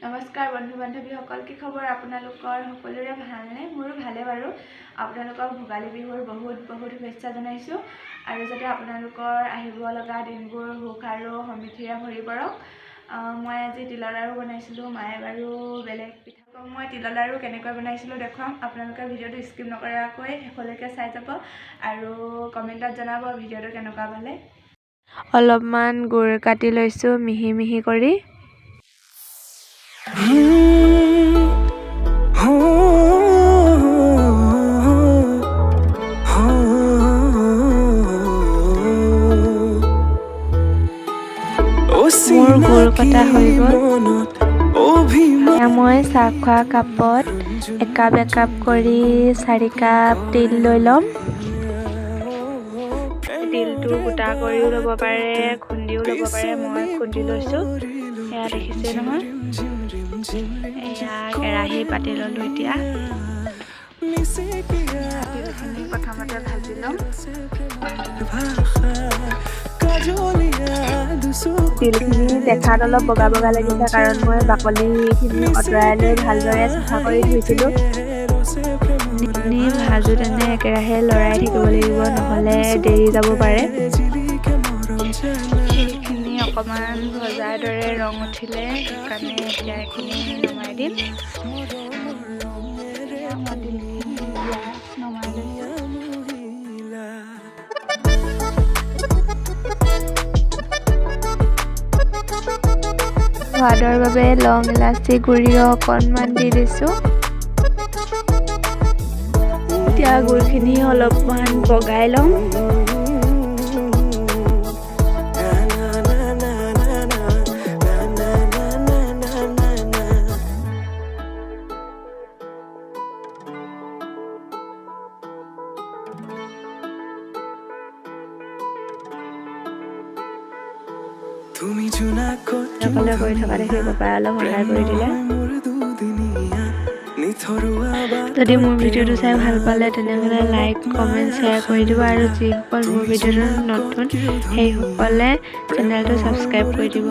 নমস্কাৰ বন্ধু বান্ধৱীসকল, কি খবৰ আপোনালোকৰ? সকলোৰে ভালনে? মোৰো ভালে বাৰু। আপোনালোকক ভোগালী বিহুৰ বহুত শুভেচ্ছা জনাইছোঁ আৰু যাতে আপোনালোকৰ আহিব লগা দিনবোৰ সুখ আৰু সমৃদ্ধিৰে ভৰি পৰক। মই আজি তিলৰ লাড়ু বনাইছিলোঁ, মায়ে বাৰু বেলেগ পিঠা। মই তিলৰ লাড়ু কেনেকৈ বনাইছিলোঁ দেখুৱাম। আপোনালোকে ভিডিঅ'টো স্কিপ নকৰাকৈ শেষলৈকে চাই যাব আৰু কমেণ্টত জনাব ভিডিঅ'টো কেনেকুৱা পালে। অলপমান গুড় কাটি লৈছোঁ মিহি মিহি কৰি। মোৰ গুড় কটা হৈ গ'ল। মই চাহ খোৱা কাপত একাপ কৰি 4 কাপ তিল লৈ ল'ম। তিলটো গোটা কৰিও ল'ব পাৰে, খুন্দিও ল'ব পাৰে। মই খুন্দি লৈছোঁ। এয়া দেখিছে নহয়, এয়া কেৰাহী পাতি ল'লোঁ। এতিয়া তিলখিনি প্ৰথমতে ভাজি ল'ম। তিলখিনি দেখাত অলপ বগা বগা লাগিছে কাৰণ মই বাকলিখিনি আঁতৰাই লৈ ভালদৰে চাফা কৰি ধুইছিলোঁ। ভাজোঁতেনে একেৰাহে লৰাই থাকিব লাগিব, নহ'লে দেৰি যাব পাৰে। তিলখিনি অকণমান ভজাৰ দৰে ৰং উঠিলে, সেইকাৰণে এতিয়া এইখিনি নমাই দিম। নমাই লৈছোঁ। সোৱাদৰ বাবে লং ইলাচি গুড়িও অকণমান দি দিছোঁ। এতিয়া গুড়খিনি অলপমান বগাই ল'ম। সকলোৱে কৰি থকা দেখি পাপাই অলপ সহায় কৰি দিলে। যদি মোৰ ভিডিঅ'টো চাই ভাল পালে তেনেহ'লে লাইক, কমেণ্ট, শ্বেয়াৰ কৰি দিব আৰু যিসকল মোৰ ভিডিঅ'টো নতুন সেইসকলে চেনেলটো ছাবস্ক্ৰাইব কৰি দিব।